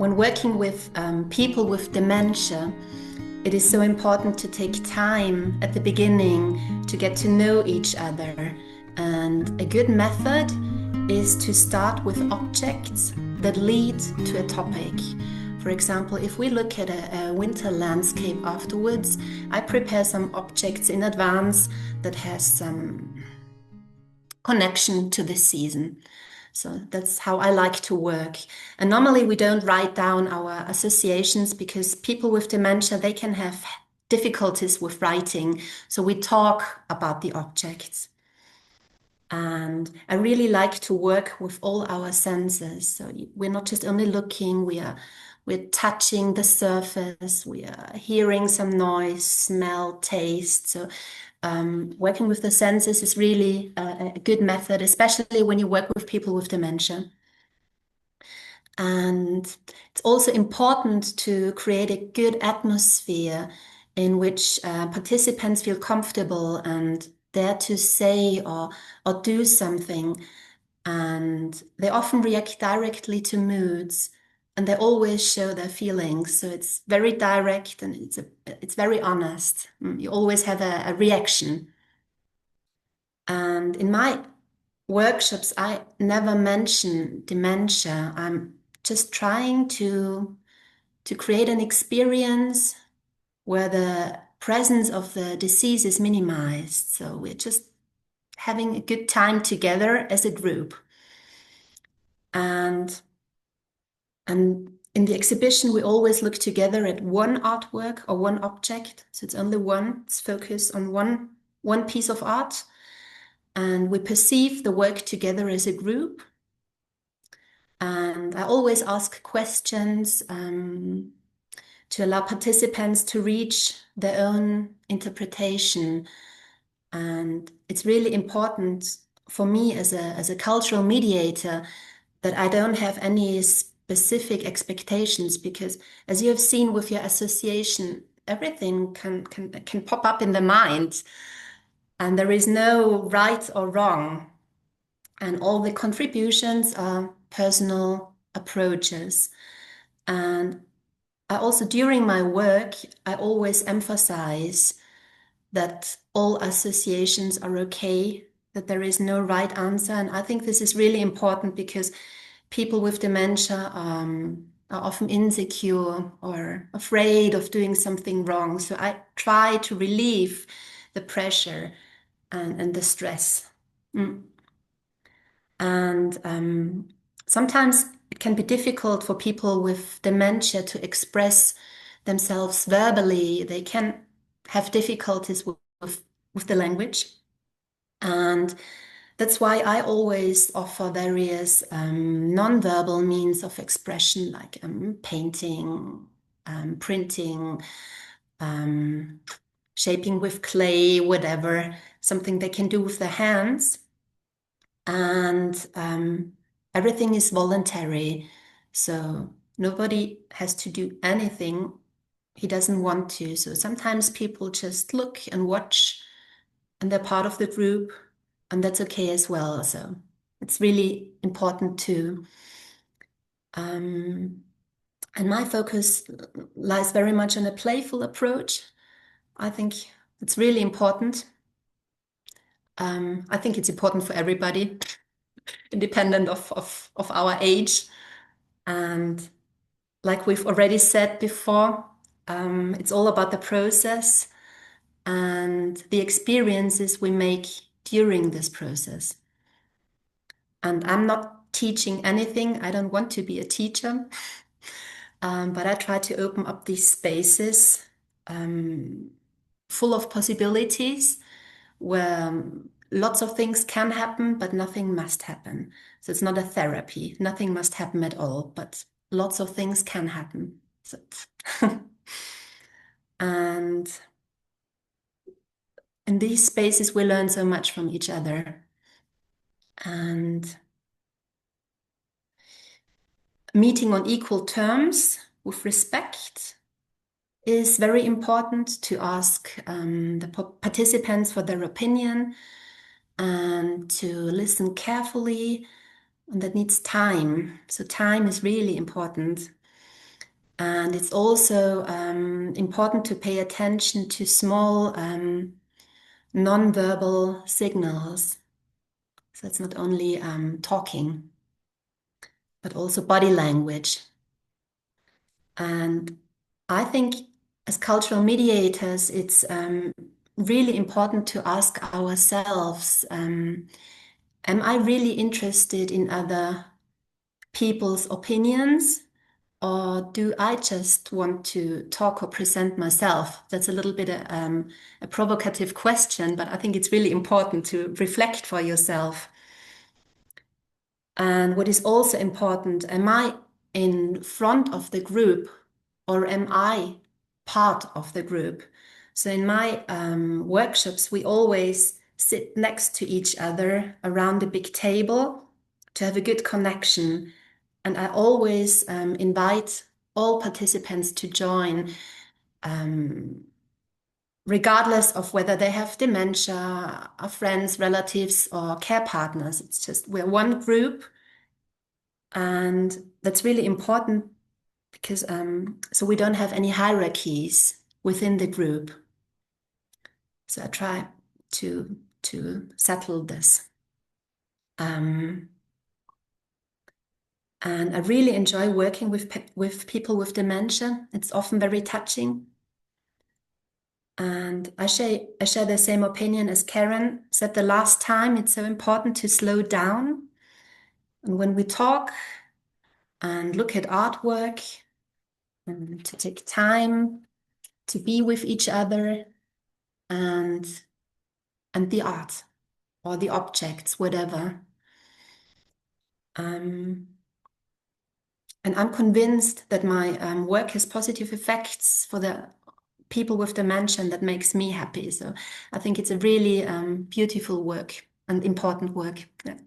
When working with people with dementia, it is so important to take time at the beginning to get to know each other. And a good method is to start with objects that lead to a topic. For example, if we look at a winter landscape afterwards, I prepare some objects in advance that has some connection to the season. So that's how I like to work. And normally we don't write down our associations because people with dementia, they can have difficulties with writing. So we talk about the objects. And I really like to work with all our senses. So we're not just only looking, we're touching the surface, we are hearing some noise, smell, taste. So working with the senses is really a good method, especially when you work with people with dementia. And it's also important to create a good atmosphere in which participants feel comfortable and dare to say or do something. And they often react directly to moods and they always show their feelings. So it's very direct and it's very honest. You always have a reaction. And in my workshops, I never mention dementia. I'm just trying to create an experience where the presence of the disease is minimized. So we're just having a good time together as a group. And in the exhibition, we always look together at one artwork or one object. So it's only one, it's focused on one piece of art. And we perceive the work together as a group. And I always ask questions to allow participants to reach their own interpretation. And it's really important for me as a cultural mediator that I don't have any specific expectations, because as you have seen with your association, everything can pop up in the mind and there is no right or wrong. And all the contributions are personal approaches. And I also, during my work, I always emphasize that all associations are okay, that there is no right answer. And I think this is really important because people with dementia are often insecure or afraid of doing something wrong. So I try to relieve the pressure and the stress. And sometimes it can be difficult for people with dementia to express themselves verbally. They can have difficulties with the language. And that's why I always offer various non-verbal means of expression, like painting, printing, shaping with clay, whatever, something they can do with their hands. And everything is voluntary. So nobody has to do anything he doesn't want to. So sometimes people just look and watch and they're part of the group, and that's okay as well. So it's really important too. And my focus lies very much on a playful approach. I think it's really important. I think it's important for everybody, independent of our age. And like we've already said before, it's all about the process and the experiences we make during this process. And I'm not teaching anything. I don't want to be a teacher, but I try to open up these spaces full of possibilities where lots of things can happen, but nothing must happen. So it's not a therapy. Nothing must happen at all, but lots of things can happen. So and in these spaces, we learn so much from each other. And meeting on equal terms with respect is very important, to ask the participants for their opinion and to listen carefully. And that needs time. So time is really important. And it's also important to pay attention to small non-verbal signals. So it's not only talking, but also body language. And I think as cultural mediators, it's really important to ask ourselves, am I really interested in other people's opinions? Or do I just want to talk or present myself? That's a little bit a provocative question, but I think it's really important to reflect for yourself. And what is also important, am I in front of the group or am I part of the group? So in my workshops, we always sit next to each other around a big table to have a good connection. And I always invite all participants to join, um, regardless of whether they have dementia, are friends, relatives, or care partners. It's just we're one group, and that's really important because so we don't have any hierarchies within the group. So I try to settle this. Um, and I really enjoy working with people with dementia. It's often very touching. And I share the same opinion as Karen said the last time. It's so important to slow down. And when we talk and look at artwork, and to take time to be with each other and the art or the objects, whatever. Um, and I'm convinced that my work has positive effects for the people with dementia, and that makes me happy. So I think it's a really beautiful work and important work. Yeah.